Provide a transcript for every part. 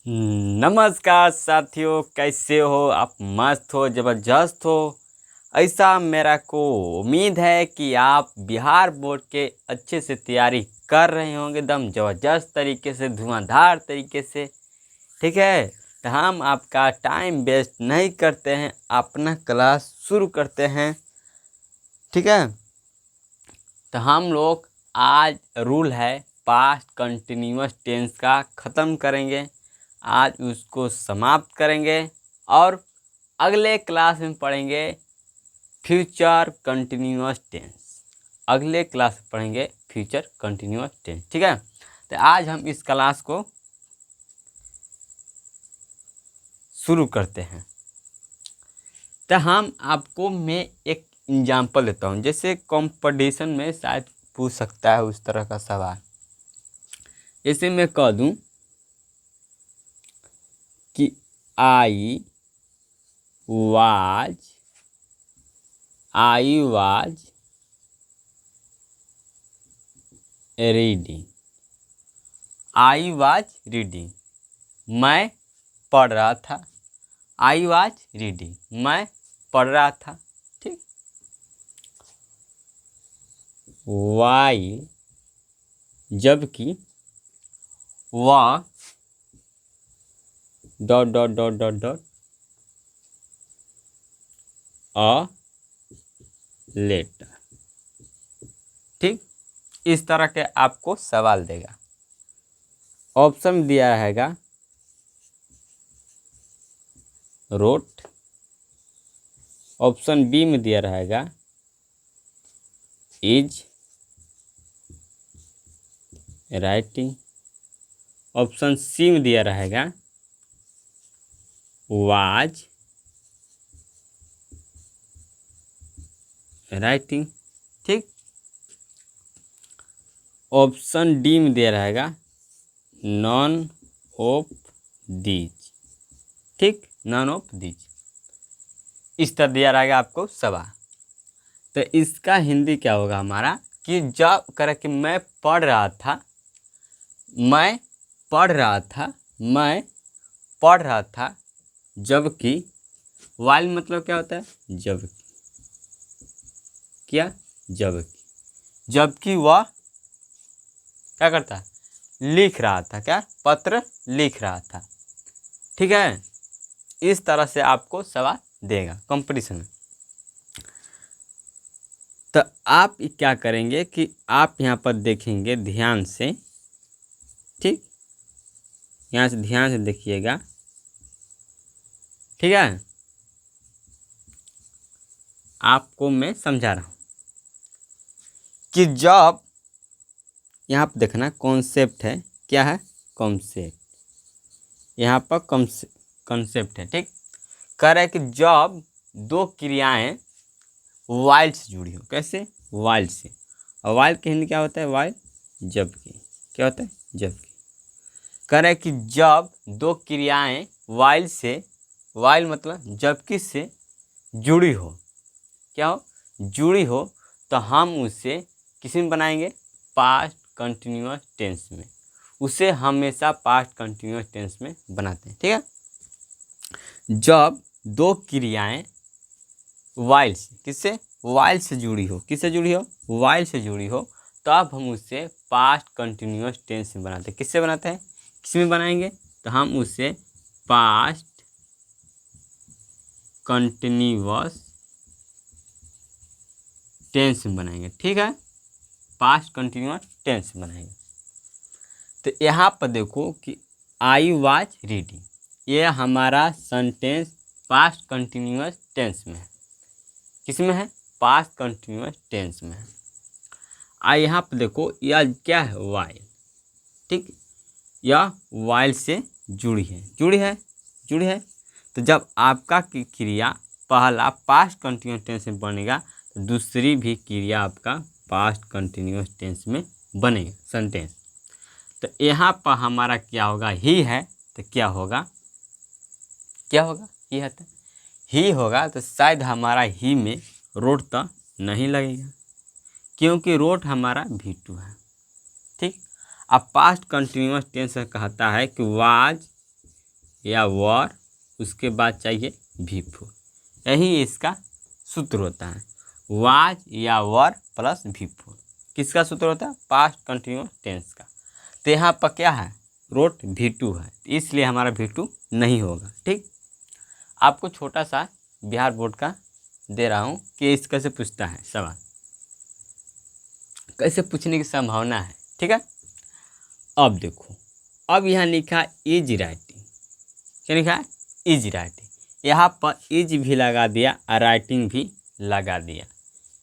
नमस्कार साथियों, कैसे हो आप? मस्त हो, ज़बरदस्त हो, ऐसा मेरा को उम्मीद है कि आप बिहार बोर्ड के अच्छे से तैयारी कर रहे होंगे, एकदम ज़बरदस्त तरीके से, धुआंधार तरीके से। ठीक है, तो हम आपका टाइम वेस्ट नहीं करते हैं, अपना क्लास शुरू करते हैं। ठीक है, तो हम लोग आज रूल है पास्ट कंटिन्यूअस टेंस का ख़त्म करेंगे, आज उसको समाप्त करेंगे और अगले क्लास में पढ़ेंगे फ्यूचर कंटिन्यूअस टेंस। अगले क्लास में पढ़ेंगे फ्यूचर कंटिन्यूअस टेंस। ठीक है, तो आज हम इस क्लास को शुरू करते हैं। तो हम आपको मैं एक एग्जांपल देता हूँ, जैसे कंपटीशन में शायद पूछ सकता है उस तरह का सवाल। जैसे मैं कह दूँ कि I was reading. I was reading, मैं पढ़ रहा था। आई वाज रीडिंग, मैं पढ़ रहा था। ठीक, वाई, जबकि वह dot dot dot dot dot a letter. ठीक, इस तरह के आपको सवाल देगा। ऑप्शन दिया रहेगा रोट, ऑप्शन बी में दिया रहेगा इज राइटिंग, ऑप्शन सी में दिया रहेगा वाज राइटिंग। ठीक, ऑप्शन डी में दिया रहेगा नॉन ऑफ दीज। ठीक, नॉन ऑफ दीज, इस तरह दिया रहेगा आपको सवाल। तो इसका हिंदी क्या होगा हमारा कि जब करे कि मैं पढ़ रहा था, मैं पढ़ रहा था, मैं पढ़ रहा था, जबकि वाइल मतलब क्या होता है? जबकि, क्या? जबकि, जबकि वह क्या करता है? लिख रहा था। क्या? पत्र लिख रहा था। ठीक है, इस तरह से आपको सवाल देगा कंपटीशन में। तो आप क्या करेंगे कि आप यहाँ पर देखेंगे ध्यान से। ठीक, यहाँ से ध्यान से देखिएगा। ठीक है, आपको मैं समझा रहा हूँ कि जब यहाँ पर देखना कॉन्सेप्ट है। क्या है? कॉन्सेप्ट, यहाँ पर कॉन्सेप्ट है। ठीक, कह रहा है कि जब दो क्रियाएं वाइल से जुड़ी हो। कैसे? वाइल से। और वाइल के हिंदी क्या होता है? वाइल, जबकि। क्या होता है? जबकि। कह रहा है कि जब दो क्रियाएं वाइल से, वाइल मतलब जबकि से जुड़ी हो। क्या हो? जुड़ी हो, तो हम उसे किस में बनाएंगे? पास्ट कंटिन्यूअस टेंस में। उसे हमेशा पास्ट कंटिन्यूअस टेंस में बनाते हैं। ठीक है, जब दो क्रियाएं वाइल से, किससे? वाइल से जुड़ी हो। किससे जुड़ी हो? वाइल से जुड़ी हो, तब हम उसे पास्ट कंटिन्यूअस टेंस में बनाते हैं। किससे बनाते हैं? किस में बनाएंगे? तो हम उसे पास्ट कंटिन्यूअस टेंस में बनाएंगे। ठीक है, पास्ट कंटिन्यूअस टेंस में बनाएंगे। तो यहाँ पर देखो कि आई वाज रीडिंग, ये हमारा सेंटेंस पास्ट कंटिन्यूअस टेंस में है। किस में है? पास्ट कंटिन्यूअस टेंस में है। यहाँ पर देखो यह क्या है? वाइल। ठीक, यह वाइल से जुड़ी है। जुड़ी है, जुड़ी है। तो जब आपका क्रिया पहला पास्ट कंटिन्यूअस टेंस में बनेगा, तो दूसरी भी क्रिया आपका पास्ट कंटिन्यूअस टेंस में बनेगा सेंटेंस। तो यहाँ पर हमारा क्या होगा? ही है, तो क्या होगा? क्या होगा? ही है तो ही होगा। तो शायद हमारा ही में रोट तो नहीं लगेगा, क्योंकि रोट हमारा V2 है। ठीक, अब पास्ट कंटिन्यूअस टेंस कहता है कि वाज या वर, उसके बाद चाहिए V4। यही इसका सूत्र होता है, वाज या वर प्लस V4। किसका सूत्र होता है? पास्ट कंटिन्यूअस टेंस का। तो यहाँ पर क्या है? रोट V2 है, इसलिए हमारा V2 नहीं होगा। ठीक, आपको छोटा सा बिहार बोर्ड का दे रहा हूँ कि इस कैसे पूछता है सवाल, कैसे पूछने की संभावना है। ठीक है, अब देखो, अब यहाँ लिखा इज राइटिंग। क्या लिखा है? Is writing. यहाँ पर इज भी लगा दिया और राइटिंग भी लगा दिया,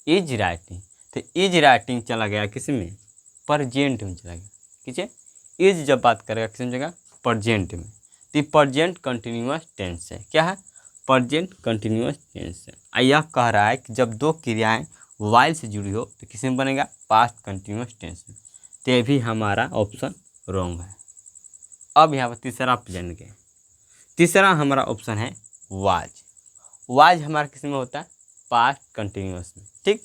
इज राइटिंग। तो इज राइटिंग चला गया किस में? प्रेजेंट में चला गया। किसे? इज जब बात करेगा किस में जगह? प्रेजेंट में। तो प्रेजेंट कंटिन्यूअस टेंस है। क्या है? प्रेजेंट कंटिन्यूअस टेंस है। यह कह रहा है कि जब दो क्रियाएं वाइल से जुड़ी हो तो किस में बनेगा? पास्ट कंटिन्यूअस टेंस में। तो ये भी हमारा ऑप्शन रॉन्ग है। अब यहाँ पर तीसरा आप जान गए। तीसरा हमारा ऑप्शन है वाज। वाज हमारा किस में होता है? पास्ट कंटिन्यूअस में। ठीक,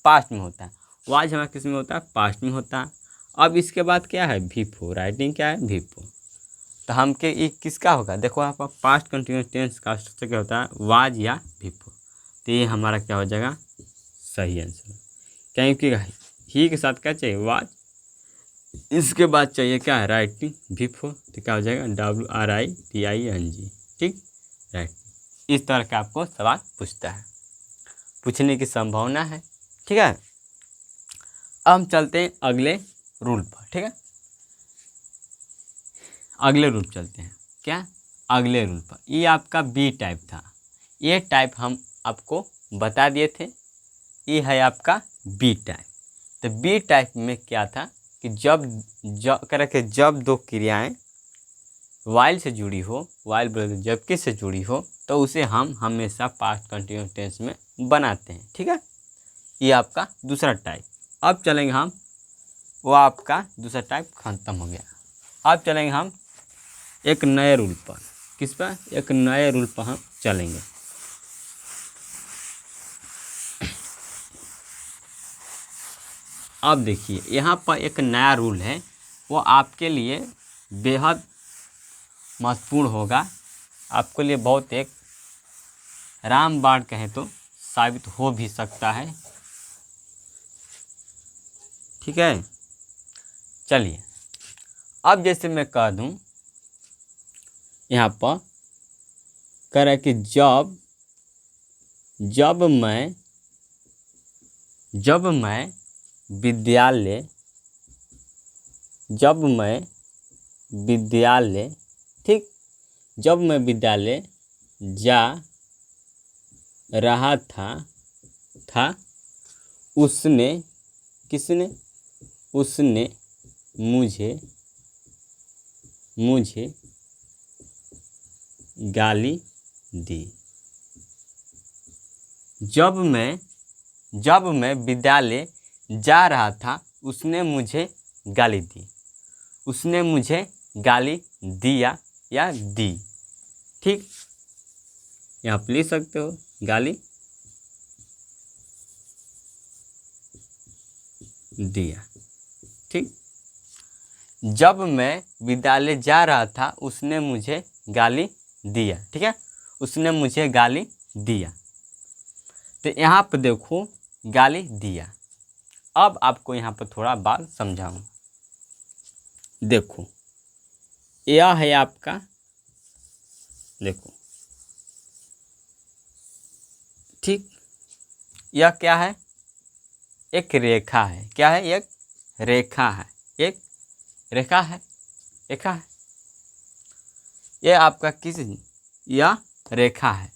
पास्ट में होता है। वाज हमारा किस में होता है? पास्ट में होता है। अब इसके बाद क्या है? V4। राइटिंग क्या है? V4। तो हम के ये किसका होगा? देखो यहाँ पर पास्ट कंटिन्यूअस टेंस का स्ट्रक्चर क्या होता है? वाज या V4। तो ये हमारा क्या हो जाएगा? सही आंसर। क्योंकि ही के साथ क्या चाहिए? वाज, इसके बाद चाहिए क्या है? Writing V4। तो क्या हो जाएगा? WRITING। ठीक, राइट। इस तरह का आपको सवाल पूछता है, पूछने की संभावना है। ठीक है, अब हम चलते हैं अगले रूल पर। ठीक है, अगले रूल चलते हैं। क्या? अगले रूल पर। ये आपका बी टाइप था, ये टाइप हम आपको बता दिए थे। ये है आपका बी टाइप। तो बी टाइप में क्या था कि जब दो क्रियाएं वाइल से जुड़ी हो, वाइल जबकि से जुड़ी हो, तो उसे हम हमेशा पास्ट कंटिन्यूअस टेंस में बनाते हैं। ठीक है, ये आपका दूसरा टाइप। अब चलेंगे हम, वो आपका दूसरा टाइप खत्म हो गया। अब चलेंगे हम एक नए रूल पर। किस पर? एक नए रूल पर हम चलेंगे। अब देखिए, यहाँ पर एक नया रूल है, वो आपके लिए बेहद महत्वपूर्ण होगा, आपके लिए बहुत एक रामबाण कहें तो साबित हो भी सकता है। ठीक है, चलिए, अब जैसे मैं कह दूं, यहाँ पर कह रहा है कि जब मैं विद्यालय, ठीक, जब मैं विद्यालय जा रहा था उसने, किसने? उसने मुझे गाली दी। जब मैं विद्यालय जा रहा था उसने मुझे गाली दी। उसने मुझे गाली दिया या दी। ठीक, यहाँ आप लिख सकते हो गाली दिया। ठीक, जब मैं विद्यालय जा रहा था उसने मुझे गाली दिया। ठीक है, उसने मुझे गाली दिया। तो यहाँ पर देखो, गाली दिया। अब आपको यहाँ पर थोड़ा बात समझाऊँ। देखो, यह है आपका, देखो, ठीक, यह क्या है? एक रेखा है। क्या है? एक रेखा है। एक रेखा है, रेखा है। यह आपका किस? यह रेखा है।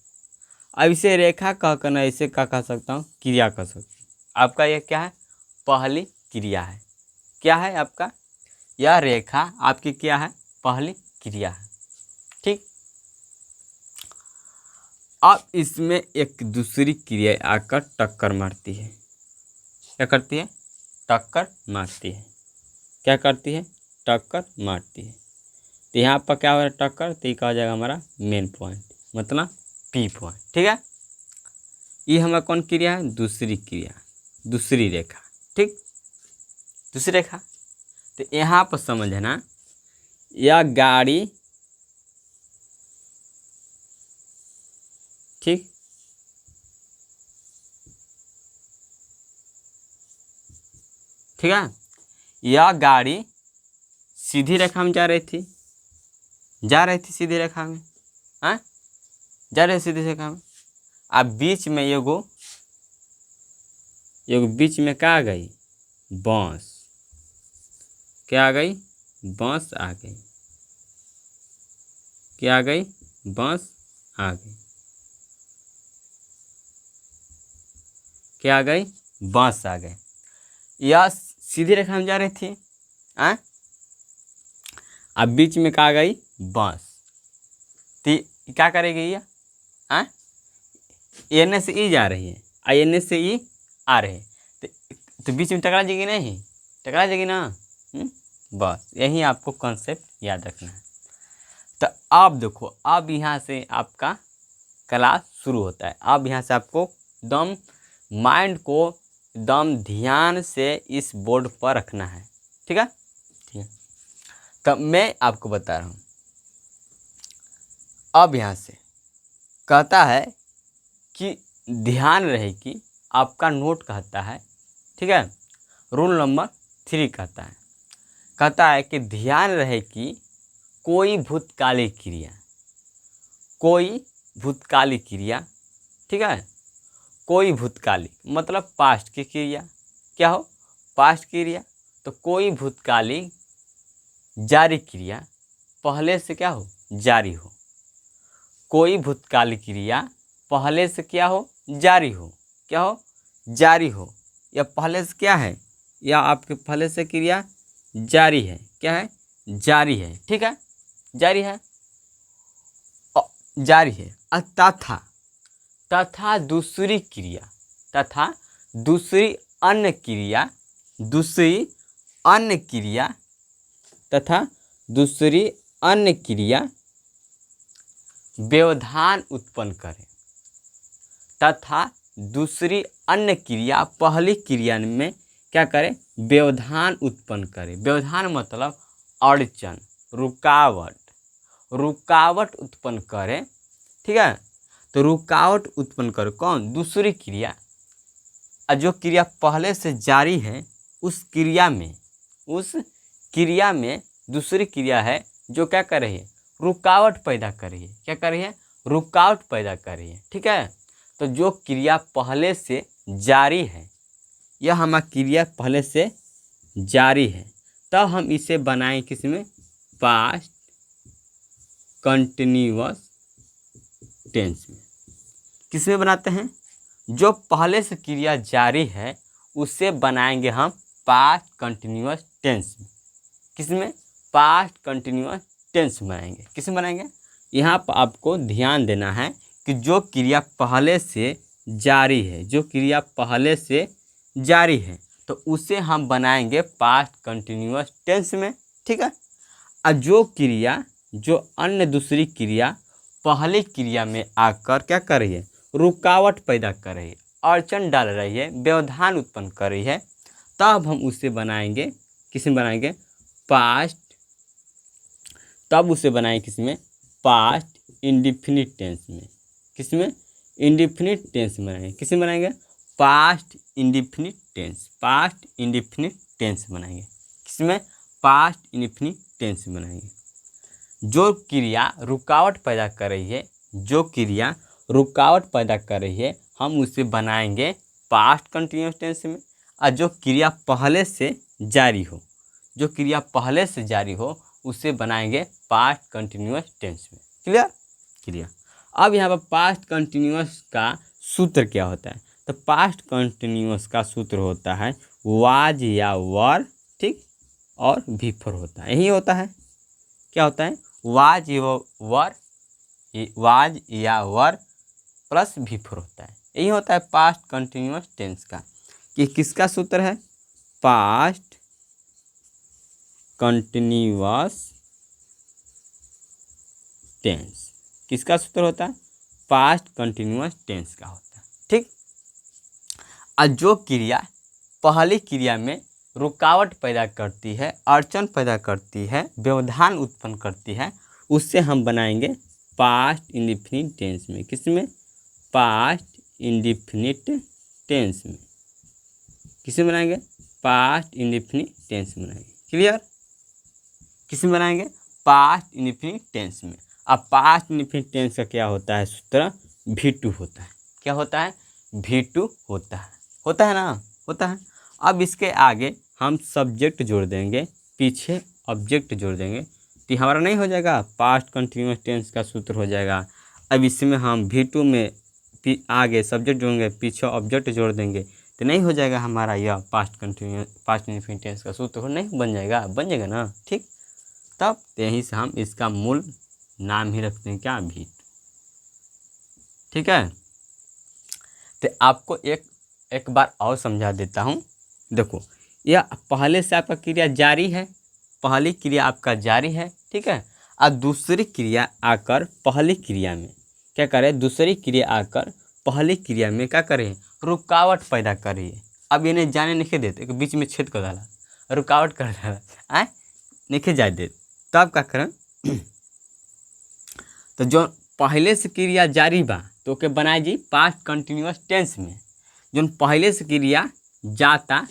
अब इसे रेखा कहकर ना, इसे क्या कह सकता हूँ? क्रिया कह सकता हूँ। आपका यह क्या है? पहली क्रिया है। क्या है आपका? यह रेखा आपकी क्या है? पहली क्रिया है। ठीक, अब इसमें एक दूसरी क्रिया आकर टक्कर मारती है। क्या करती है? टक्कर मारती है। क्या करती है? टक्कर मारती है। तो यहाँ पर क्या हो रहा है? टक्कर। तो ये कहा जाएगा हमारा मेन पॉइंट, मतलब पी पॉइंट। ठीक है, ये हमारा कौन क्रिया है? दूसरी क्रिया, दूसरी रेखा। ठीक, दूसरी रेखा। तो यहाँ पर समझना, यह गाड़ी ठीक। ठीक है, यह गाड़ी सीधी रेखा में जा रही थी सीधी रेखा में, हाँ जा रही सीधी रेखा में। अब बीच में एगो बीच में क्या आ गई, बांस। क्या आ गई, बांस आ गई। क्या आ गई, बांस आ गई। क्या आ गई, बांस आ गए। यह सीधी रेखा में जा रही थी, हाँ। अब बीच में क्या आ गई, बांस। तो क्या करेगी ये, हाँ, एन से ई जा रही है, एन से ई आ रहे हैं, तो बीच में टकरा जाएगी नहीं, टकरा जाएगी ना। बस यही आपको कॉन्सेप्ट याद रखना है। तो अब देखो, अब यहाँ से आपका क्लास शुरू होता है। अब यहाँ से आपको एकदम माइंड को एकदम ध्यान से इस बोर्ड पर रखना है। ठीक है, ठीक है। तो मैं आपको बता रहा हूँ, अब यहाँ से कहता है कि ध्यान रहे कि आपका नोट कहता है, ठीक है, रूल नंबर 3 कहता है कि ध्यान रहे कि कोई भूतकालिक क्रिया, ठीक है, कोई भूतकालिक मतलब पास्ट की क्रिया, क्या हो, पास्ट क्रिया। तो कोई भूतकालिक जारी क्रिया पहले से क्या हो, जारी हो। कोई भूतकालिक क्रिया पहले से क्या हो, जारी हो। क्या हो, जारी हो। या पहले से क्या है, या आपके पहले से क्रिया जारी है। क्या है, जारी है। ठीक है, जारी है, जारी है। तथा दूसरी क्रिया, तथा दूसरी अन्य क्रिया, तथा दूसरी अन्य क्रिया व्यवधान उत्पन्न करे। तथा दूसरी अन्य क्रिया पहली क्रिया में क्या करे, व्यवधान उत्पन्न करे। व्यवधान मतलब अड़चन, रुकावट उत्पन्न करे। ठीक है, तो रुकावट उत्पन्न करे कौन, दूसरी क्रिया। जो क्रिया पहले से जारी है उस क्रिया में दूसरी क्रिया है जो क्या कर रही है, रुकावट पैदा कर रही है। क्या कर रही है, रुकावट पैदा कर रही है। ठीक है, तो जो क्रिया पहले से जारी है, यह हमारा क्रिया पहले से जारी है, तब हम इसे बनाएं किसमें, पास्ट कंटिन्यूअस टेंस में। किसमें बनाते हैं, जो पहले से क्रिया जारी है उसे बनाएंगे हम पास्ट कंटिन्यूअस टेंस में। किसमें, पास्ट कंटिन्यूअस टेंस बनाएंगे। किसमें बनाएंगे, यहाँ पर आपको ध्यान देना है कि जो क्रिया पहले से जारी है, जो क्रिया पहले से जारी है तो उसे हम बनाएंगे पास्ट कंटिन्यूअस टेंस में। ठीक है, और जो क्रिया, जो अन्य दूसरी क्रिया पहली क्रिया में आकर क्या कर रही है, रुकावट पैदा कर रही है, अड़चन डाल रही है, व्यवधान उत्पन्न कर रही है, तब हम उसे बनाएंगे किसमें, बनाएंगे पास्ट। तब उसे बनाएंगे किसमें, पास्ट इंडेफिनिट टेंस में। किसमें, इंडेफिनिट टेंस में बनाएंगे। किसमें बनाएंगे, past indefinite tense. Past indefinite tense बनाएंगे। किसमें, पास्ट इंडेफिनिट टेंस बनाएंगे। जो क्रिया रुकावट पैदा कर रही है, जो क्रिया रुकावट पैदा कर रही है, हम उसे बनाएंगे पास्ट कंटिन्यूअस टेंस में। और जो क्रिया पहले से जारी हो, जो क्रिया पहले से जारी हो उसे बनाएंगे पास्ट कंटिन्यूअस टेंस में। Clear, clear. अब यहाँ पर पास्ट कंटिन्यूअस का सूत्र क्या होता है, तो पास्ट कंटिन्यूअस का सूत्र होता है वाज या वर, ठीक, और बिफोर होता है। यही होता है, क्या होता है, वाज या वर प्लस बिफोर होता है। यही होता है पास्ट कंटिन्यूअस टेंस का। कि किसका सूत्र है, पास्ट कंटिन्यूअस टेंस। किसका सूत्र होता है, पास्ट कंटिन्यूअस टेंस का होता है। ठीक, और जो क्रिया पहली क्रिया में रुकावट पैदा करती है, अड़चन पैदा करती है, व्यवधान उत्पन्न करती है, उससे हम बनाएंगे पास्ट इंडेफिनिट टेंस में। किसमें, पास्ट इंडेफिनिट टेंस में। किसमें बनाएंगे? पास्ट इंडेफिनिट टेंस में बनाएंगे। क्लियर? किसमें बनाएंगे? पास्ट इंडेफिनिट टेंस में। अब पास्ट इंडेफिनिट टेंस का क्या होता है सूत्र? V2 होता है। क्या होता है? V2 होता है। होता है ना? होता है। अब इसके आगे हम सब्जेक्ट जोड़ देंगे, पीछे ऑब्जेक्ट जोड़ देंगे, तो हमारा नहीं हो जाएगा पास्ट कंटिन्यूअस टेंस का सूत्र हो जाएगा। अब इसमें हम V2 में आगे सब्जेक्ट जोड़ेंगे, पीछे ऑब्जेक्ट जोड़ देंगे, तो नहीं हो जाएगा हमारा यह पास्ट इंडेफिनिट टेंस का सूत्र नहीं बन जाएगा? बन जाएगा ना? ठीक। तब यहीं से हम इसका मूल नाम ही रखते हैं, क्या? V2। ठीक है। तो आपको एक बार और समझा देता हूँ। देखो, यह पहले से आपका क्रिया जारी है, पहली क्रिया आपका जारी है, ठीक है। और दूसरी क्रिया आकर पहली क्रिया में क्या करे? दूसरी क्रिया आकर पहली क्रिया में क्या करे? रुकावट पैदा कर रही है। अब इन्हें जाने नहीं देते, बीच में छेद कर डाला, रुकावट कर डाला, आए नहीं जाए देते, तब क्या करें? तो जो पहले से क्रिया जारी बा तो के बनाए जी पास्ट कंटिन्यूअस टेंस में। जो पहले से क्रिया जाता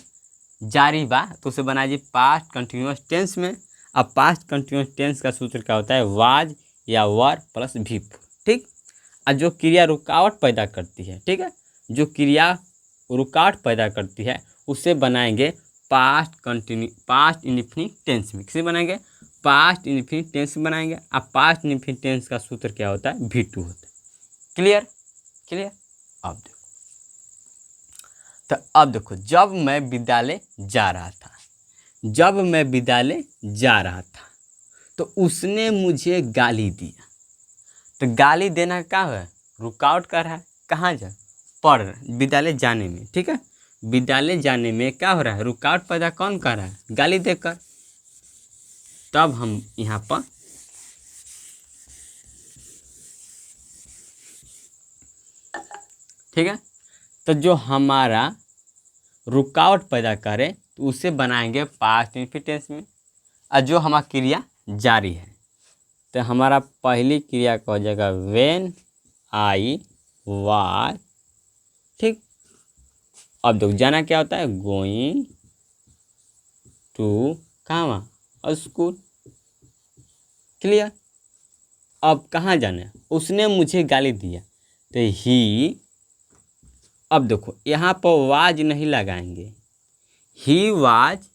जारी बा तो उसे बनाए जी पास्ट कंटिन्यूअस टेंस में। अब पास्ट कंटिन्यूअस टेंस का सूत्र क्या होता है? वाज या वर प्लस V4। ठीक। और जो क्रिया रुकावट पैदा करती है, ठीक है, जो क्रिया रुकावट पैदा करती है उसे बनाएंगे पास्ट इंडेफिनिट टेंस में। किसे बनाएंगे? पास्ट इंडेफिनिट टेंस में बनाएंगे। अब पास्ट इंडेफिनिट टेंस का सूत्र क्या होता है? V2 होता है। क्लियर? क्लियर? अब देखो, तो अब देखो, जब मैं विद्यालय जा रहा था, जब मैं विद्यालय जा रहा था तो उसने मुझे गाली दिया। तो गाली देना क्या है? रुकावट कर रहा है। कहाँ जा? पढ़ विद्यालय जाने में, ठीक है। विद्यालय जाने में क्या हो रहा है? रुकावट पैदा कौन कर रहा है? गाली देकर। तब हम यहाँ पर ठीक है, तो जो हमारा रुकावट पैदा करे तो उसे बनाएंगे पास्ट इंडेफिनिट टेंस में। और जो हमारा क्रिया जारी है तो हमारा पहली क्रिया का हो जाएगा व्हेन आई वाज। ठीक। अब देखो, जाना क्या होता है? गोइंग टू कहाँ? स्कूल। क्लियर? अब कहाँ जाना है? उसने मुझे गाली दिया तो ही। अब देखो, यहाँ पर वाज नहीं लगाएंगे, ही वाज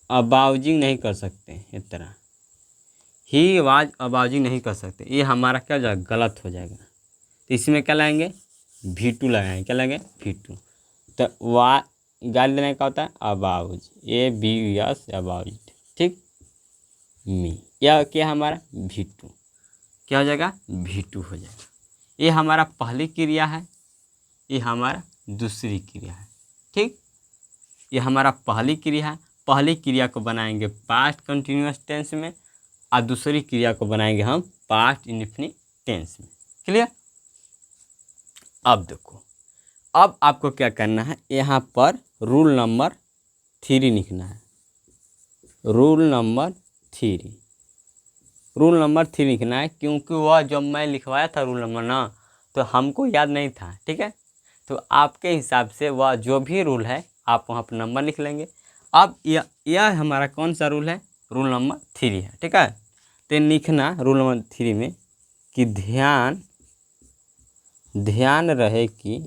अबाउजिंग नहीं कर सकते इस तरह, ही वाज अबाउजिंग नहीं कर सकते, ये हमारा क्या हो जाएगा? गलत हो जाएगा। तो इसमें क्या लगाएंगे? V2 लगाएंगे। क्या लगाएंगे? V2। तो गाली देने का होता है अबाउज, ABUS अबाउज। ठीक। मी, यह क्या हमारा? V2। क्या हो जाएगा? V2 हो जाएगा। ये हमारा पहली क्रिया है, ये हमारा दूसरी क्रिया है। ठीक। ये हमारा पहली क्रिया है, पहली क्रिया को बनाएंगे पास्ट कंटिन्यूअस टेंस में और दूसरी क्रिया को बनाएंगे हम पास्ट इंडेफिनिट टेंस में। क्लियर? अब देखो, अब आपको क्या करना है? यहाँ पर रूल नंबर 3 लिखना है। रूल नंबर 3, रूल नंबर 3 लिखना है, क्योंकि वह जब मैं लिखवाया था रूल नंबर ना, तो हमको याद नहीं था। ठीक है, तो आपके हिसाब से वह जो भी रूल है आप वहाँ पर नंबर लिख लेंगे। अब यह हमारा कौन सा रूल है? रूल नंबर 3 है। ठीक है, तो लिखना रूल नंबर 3 में कि ध्यान रहे कि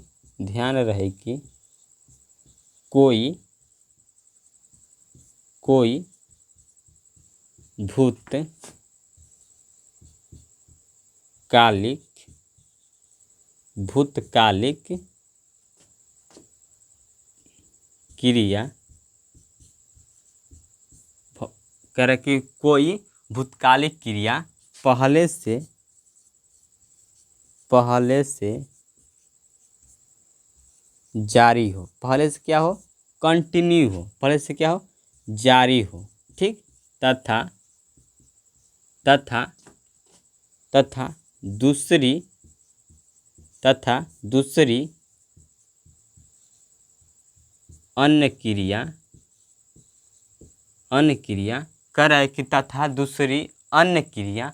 कोई भूतकालिक क्रिया करे कि कोई भूतकालिक क्रिया पहले से जारी हो, पहले से क्या हो? कंटिन्यू हो, पहले से क्या हो? जारी हो। ठीक। तथा दूसरी अन्य क्रिया कर रहा है कि तथा दूसरी अन्य क्रिया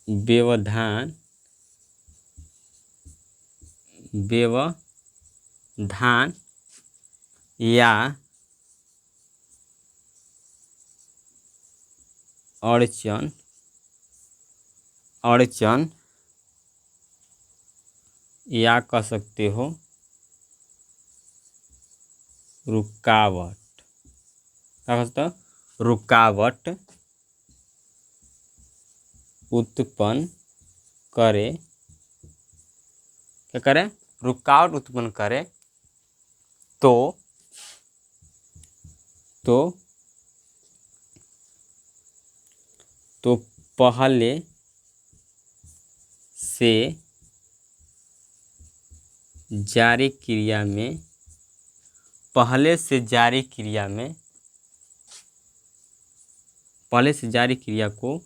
व्यवधान या अड़चन या कह सकते हो रुकावट, क्या कहते हो, रुकावट उत्पन्न करे, क्या करे, रुकावट उत्पन्न करे तो पहले से जारी क्रिया में पहले से जारी क्रिया को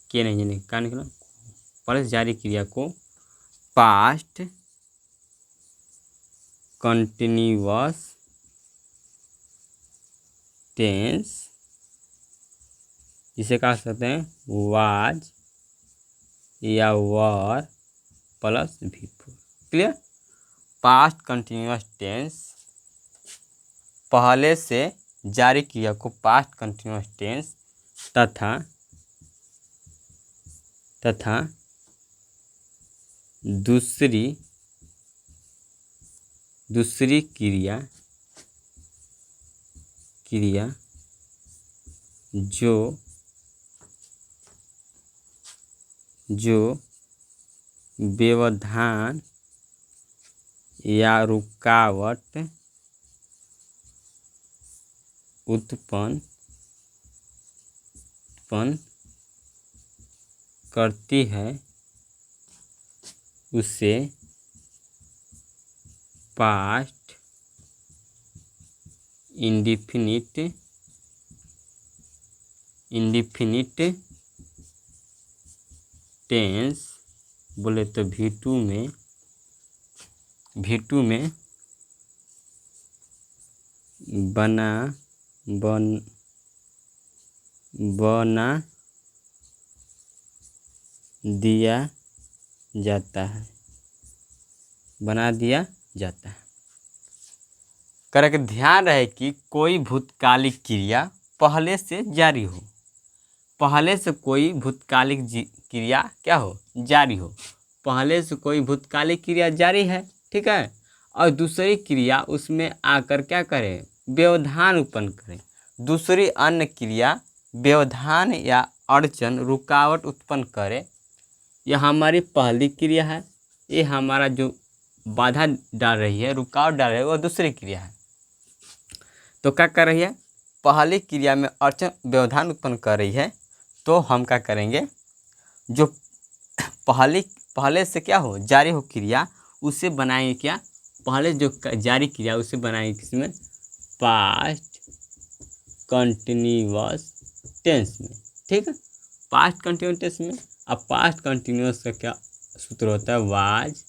के नहीं जाने का निकला, पहले से जारी क्रिया को पास्ट कंटिन्यूअस टेंस, जिसे कह सकते हैं वाज या were plus V4। Clear. Past continuous tense, पहले से जारी क्रिया को पास्ट कंटिन्यूअस टेंस तथा दूसरी क्रिया जो व्यवधान या रुकावट उत्पन्न करती है उसे पास्ट इंडिफिनिट टेंस बोले तो V2 में बना दिया जाता है, करके ध्यान रहे कि कोई भूतकालिक क्रिया पहले से जारी हो, पहले से कोई भूतकालिक क्रिया क्या हो, जारी हो, पहले से कोई भूतकालिक क्रिया जारी है, ठीक है, और दूसरी क्रिया उसमें आकर क्या करे, व्यवधान उत्पन्न करे, दूसरी अन्य क्रिया व्यवधान या अड़चन रुकावट उत्पन्न करे। यह हमारी पहली क्रिया है, ये हमारा जो बाधा डाल रही है, रुकावट डाल रही है, वह दूसरी क्रिया है। तो क्या कर रही है, पहली क्रिया में अड़चन व्यवधान उत्पन्न कर रही है, तो हम क्या करेंगे, जो पहले से क्या हो जारी हो क्रिया उसे बनाएंगे क्या, पहले जो जारी क्रिया उसे बनाएंगे किसमें, पास्ट कंटिन्यूअस टेंस में, ठीक है, पास्ट कंटिन्यूअस टेंस में। अब पास्ट कंटिन्यूअस का क्या सूत्र होता है, वाज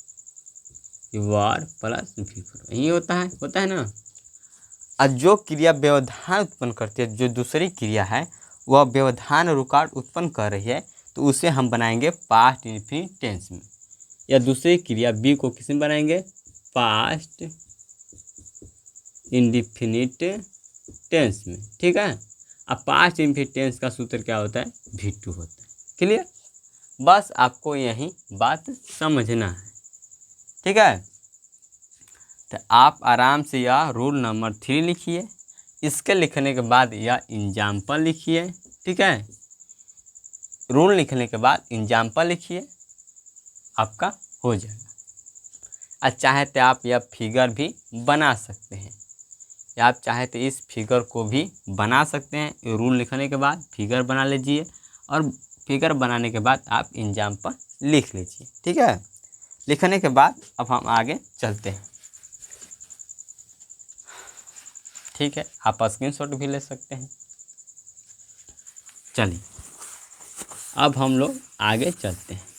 वर प्लस V4, यही होता है ना। और जो क्रिया व्यवधान उत्पन्न करती है, जो दूसरी क्रिया है वह व्यवधान रुकावट उत्पन्न कर रही है, तो उसे हम बनाएंगे पास्ट इंडिफिनिट टेंस में, या दूसरी क्रिया B को किस में बनाएंगे, पास्ट इंडिफिनिट टेंस में, ठीक है। अब पास्ट इंडिफिनिट टेंस का सूत्र क्या होता है, V2 होता है। क्लियर, बस आपको यही बात समझना है, ठीक है। तो आप आराम से यह रूल नंबर 3 लिखिए, इसके लिखने के बाद यह एग्जाम्पल लिखिए, ठीक है, रूल लिखने के बाद एग्जाम्पल लिखिए, आपका हो जाएगा। और चाहे तो आप यह फिगर भी बना सकते हैं, या आप चाहे तो इस फिगर को भी बना सकते हैं, रूल लिखने के बाद फिगर बना लीजिए, और फिगर बनाने के बाद आप एग्जाम्पल लिख लीजिए, ठीक है। लिखने के बाद अब हम आगे चलते हैं, ठीक है, आप स्क्रीनशॉट भी ले सकते हैं। चलिए अब हम लोग आगे चलते हैं।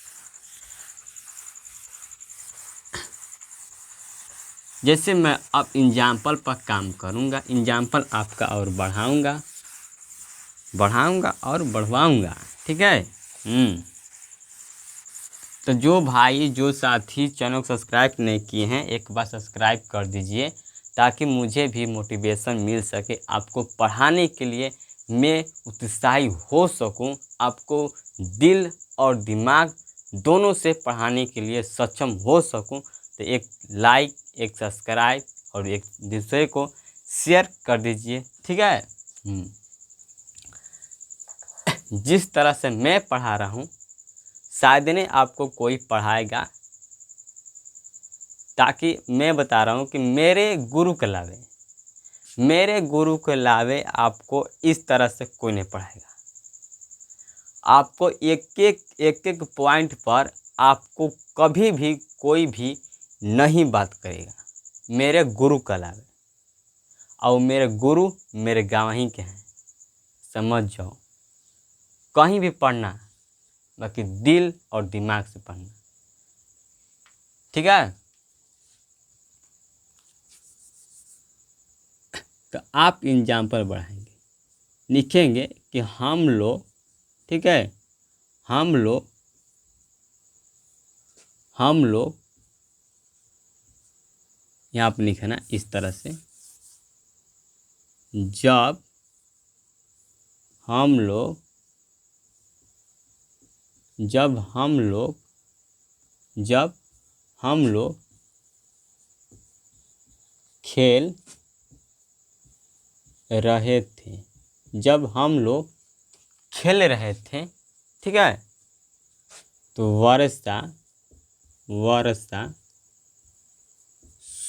जैसे मैं अब एग्जाम्पल पर काम करूँगा, एग्जाम्पल आपका और बढ़ाऊँगा और बढ़वाऊँगा, ठीक है। तो जो भाई जो साथी चैनल को सब्सक्राइब नहीं किए हैं एक बार सब्सक्राइब कर दीजिए, ताकि मुझे भी मोटिवेशन मिल सके, आपको पढ़ाने के लिए मैं उत्साही हो सकूं, आपको दिल और दिमाग दोनों से पढ़ाने के लिए सक्षम हो सकूं। तो एक लाइक, एक सब्सक्राइब और एक दूसरे को शेयर कर दीजिए, ठीक है। जिस तरह से मैं पढ़ा रहा हूँ शायद नहीं आपको कोई पढ़ाएगा, ताकि मैं बता रहा हूँ कि मेरे गुरु के अलावे आपको इस तरह से कोई नहीं पढ़ाएगा। आपको एक एक पॉइंट पर आपको कभी भी कोई भी नहीं बात करेगा, मेरे गुरु के अलावे। और मेरे गुरु मेरे गवाही के हैं, समझ जाओ। कहीं भी पढ़ना, बाकी दिल और दिमाग से पढ़ना, ठीक है। तो आप एग्जाम्पल बढ़ाएंगे, लिखेंगे कि हम लोग, ठीक है, हम लोग यहाँ पर लिखना इस तरह से, जब हम लोग खेल रहे थे, जब हम लोग खेल रहे थे, ठीक है, तो वर्षा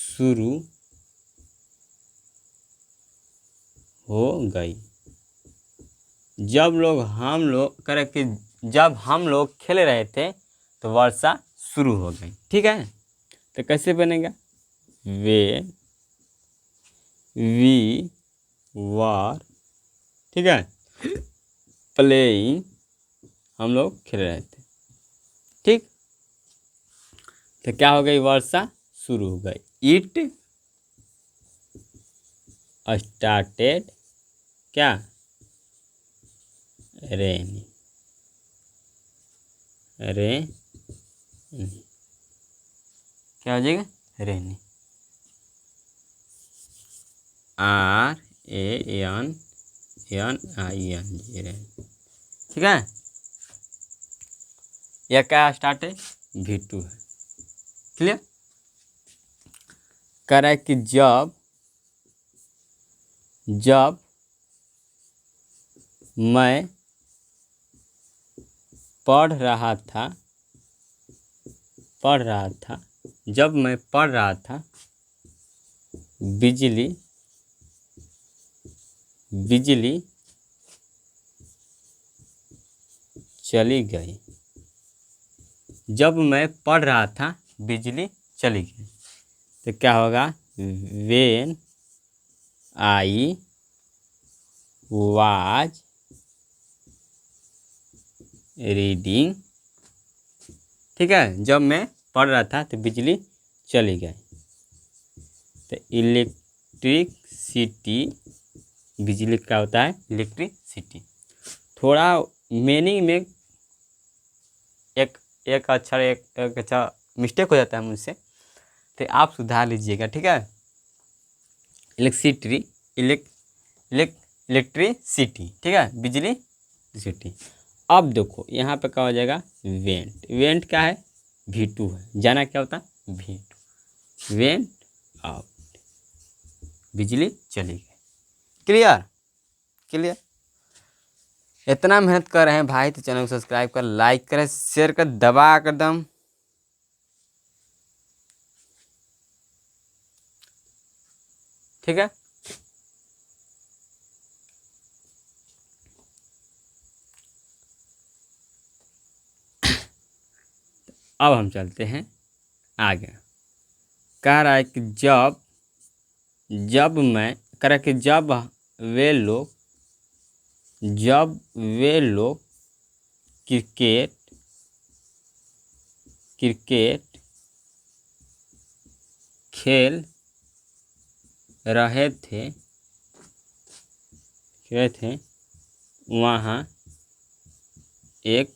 शुरू हो गई। जब हम लोग खेल रहे थे तो वर्षा शुरू हो गई, ठीक है। तो कैसे बनेगा, व्हेन वी वर, ठीक है, प्लेइंग, हम लोग खेल रहे थे, ठीक। तो क्या हो गई, वर्षा शुरू हो गई। इट स्टार्टेड क्या, रेनी, क्या हो जाएगा, रेनी, RANNING, रेनी, ठीक है। यह क्या स्टार्ट है, V2 है, क्लियर। कह रहा है कि जब मैं पढ़ रहा था, बिजली चली गई। जब मैं पढ़ रहा था बिजली चली गई, तो क्या होगा, व्हेन आई वाज रीडिंग, ठीक है। जब मैं पढ़ रहा था तो बिजली चली गई। तो इलेक्ट्रिसिटी, बिजली क्या होता है, इलेक्ट्रिसिटी। थोड़ा मीनिंग में एक अच्छा मिस्टेक हो जाता है मुझसे, तो आप सुधार लीजिएगा, ठीक है। इलेक्ट्रिसिटी, ठीक है, बिजली सिटी। अब देखो यहाँ पे क्या हो जाएगा, वेंट क्या है, V2 है, जाना क्या होता है, V2, वेंट आउट, बिजली चली गई। क्लियर। इतना मेहनत कर रहे हैं भाई तो चैनल को सब्सक्राइब कर, लाइक करें, शेयर कर, दबा कर दम। ठीक है, अब हम चलते हैं आगे। कह रहा है कि जब मैं, कह रहा है कि जब वे लोग क्रिकेट खेल रहे थे वहाँ एक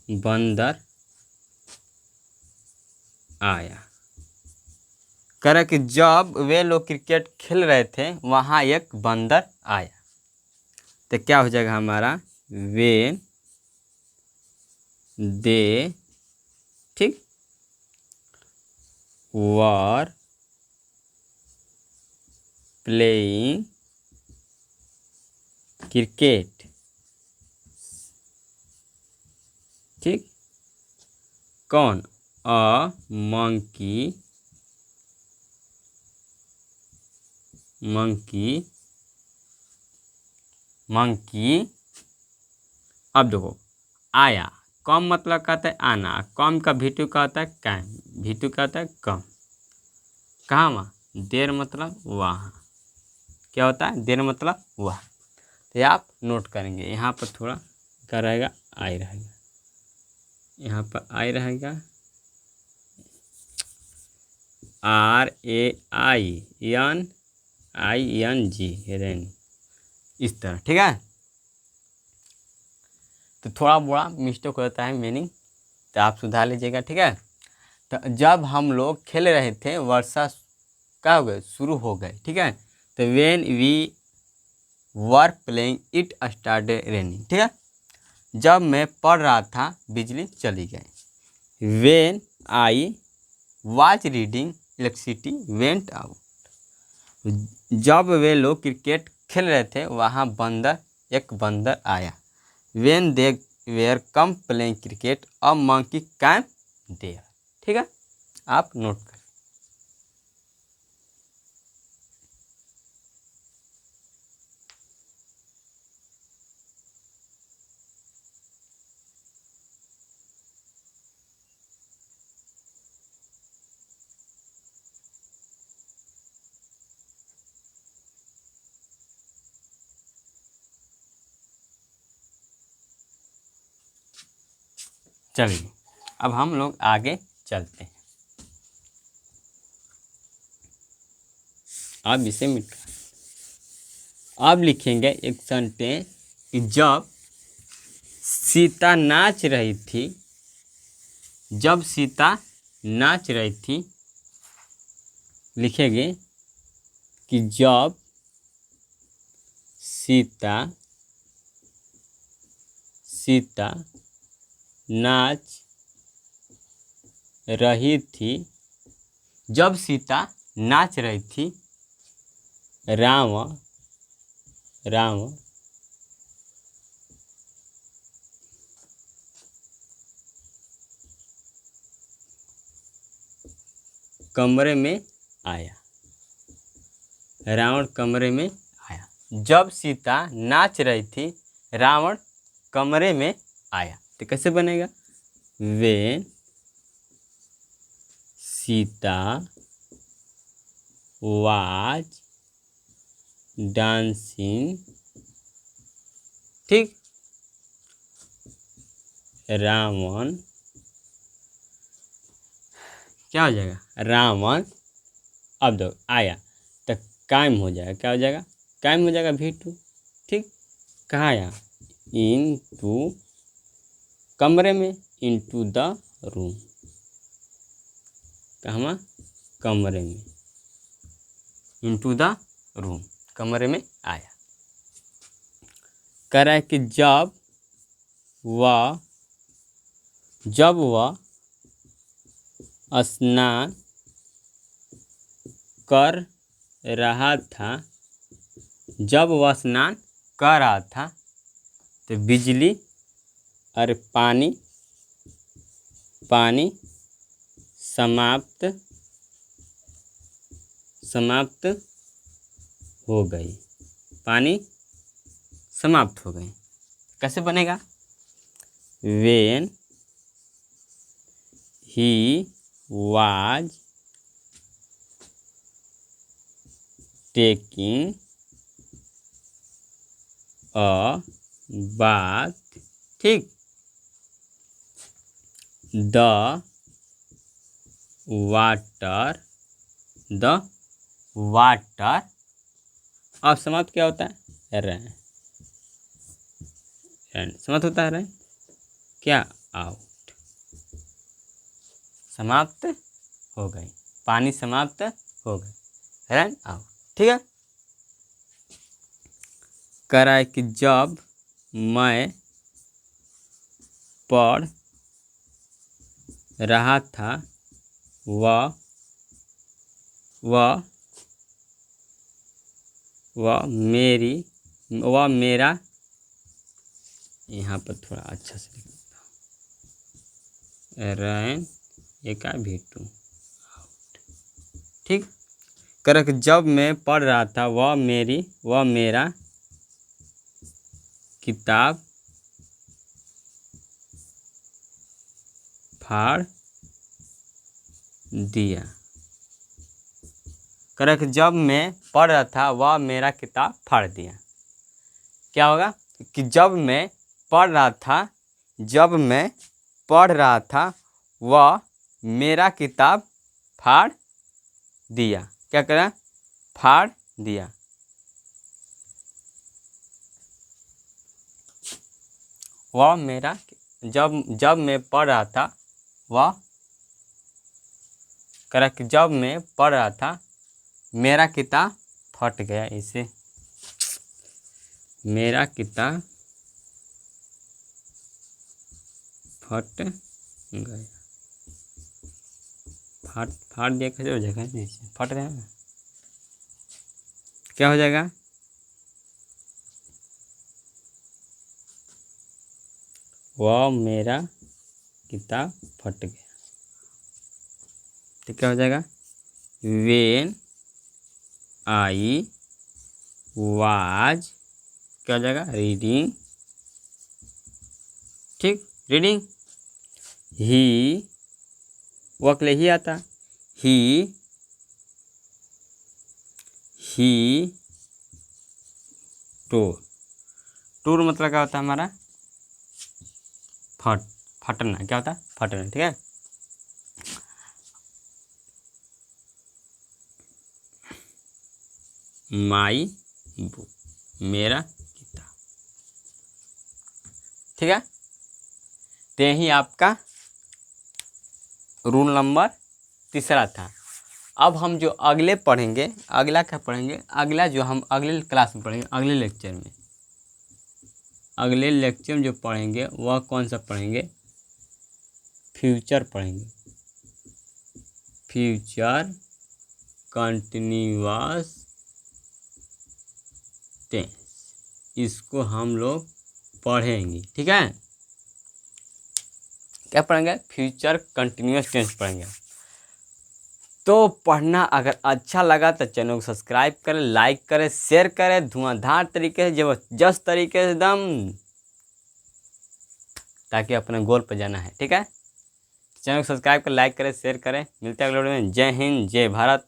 बंदर आया। कह रहा कि जब वे लोग क्रिकेट खेल रहे थे वहाँ एक बंदर आया। तो क्या हो जाएगा हमारा, वेन दे, ठीक, वर प्लेइंग क्रिकेट, ठीक, कौन, अ मंकी, अब देखो आया, कम मतलब कहता है आना, कम का वीटू का होता है कैम, वीटू का होता है कम, कहाँ वहाँ, देर मतलब वहाँ, क्या होता है, देर मतलब वहाँ। तो आप नोट करेंगे, यहाँ पर थोड़ा क्या रहेगा, आई रहेगा, यहाँ पर आई रहेगा, RAING रेन, इस तरह, ठीक है। तो थोड़ा बड़ा मिस्टेक होता है मीनिंग, तो आप सुधार लीजिएगा, ठीक है। तो जब हम लोग खेल रहे थे वर्षा क्या हो गए, शुरू हो गए, ठीक है। तो when we were playing it started raining, ठीक है। जब मैं पढ़ रहा था बिजली चली गई। When I was reading electricity went out. जब वे लोग क्रिकेट खेल रहे थे वहाँ एक बंदर आया। When they were come playing cricket a monkey came there, ठीक है, आप नोट करें। चलिए अब हम लोग आगे चलते हैं। अब इसे मिट अब लिखेंगे एक सेंटेंस कि जब सीता नाच रही थी, जब सीता नाच रही थी, लिखेंगे कि जब सीता नाच रही थी, जब सीता नाच रही थी, रावण कमरे में आया, रावण कमरे में आया। जब सीता नाच रही थी रावण कमरे में आया। तो कैसे बनेगा, वेन सीता वाज डांसिंग, ठीक, रावण, क्या हो जाएगा, रावण, अब दो आया तो कायम हो जाएगा, क्या हो जाएगा, कायम हो जाएगा V2, ठीक, कहाँ आया, इन टू कमरे में, इनटू द रूम, कहाँ, कमरे में, इनटू द रूम, कमरे में आया। कह रहा है कि जब वह स्नान कर रहा था, जब वह स्नान कर रहा था तो बिजली और पानी समाप्त हो गई, पानी समाप्त हो गई। कैसे बनेगा, when he was taking a bath, ठीक, द वाटर, अब समाप्त क्या होता है, रैन, समाप्त होता है रैन, क्या आउट, समाप्त हो गई, पानी समाप्त हो गए, रन आउट। ठीक है, कह रहा है कि जब मैं पढ़ रहा था वह मेरा, यहाँ पर थोड़ा अच्छा से लिख देता हूँ, रैन एक भी टू आउट। ठीक, कर जब मैं पढ़ रहा था वह मेरा किताब फाड़ दिया। कर जब मैं पढ़ रहा था वह मेरा किताब फाड़ दिया। क्या होगा कि जब मैं पढ़ रहा था वह मेरा किताब फाड़ दिया। क्या करा? फाड़ दिया। वह मेरा जब मैं पढ़ रहा था वह करा कि जब मैं पढ़ रहा था मेरा किताब फट गया। इसे मेरा किताब फट गया। फाड़ दिया कैसे हो जाएगा? फट गया ना, क्या हो जाएगा? वह मेरा किताब फट गया। तो क्या हो जाएगा? वेन आई वाज, क्या हो जाएगा? रीडिंग। ठीक, रीडिंग। ही वो अकेले ही आता। ही टूर मतलब क्या होता है हमारा? फटना। क्या होता है? फटना। ठीक है, माई बुक, मेरा किताब। ठीक है, तो यही आपका रूल नंबर 3 था। अब हम जो अगले पढ़ेंगे, अगला क्या पढ़ेंगे? अगला जो हम अगले क्लास में पढ़ेंगे, अगले लेक्चर में जो पढ़ेंगे वह कौन सा पढ़ेंगे? फ्यूचर पढ़ेंगे। फ्यूचर कंटिन्यूअस टेंस, इसको हम लोग पढ़ेंगे। ठीक है, क्या पढ़ेंगे? फ्यूचर कंटिन्यूअस टेंस पढ़ेंगे। तो पढ़ना अगर अच्छा लगा तो चैनल को सब्सक्राइब करें, लाइक करें, शेयर करें, धुआंधार तरीके से, जबरदस्त तरीके से एकदम, ताकि अपने गोल पर जाना है। ठीक है, चैनल को सब्सक्राइब करें, लाइक करें, शेयर करें। मिलते हैं अगले वीडियो में। जय हिंद, जय भारत।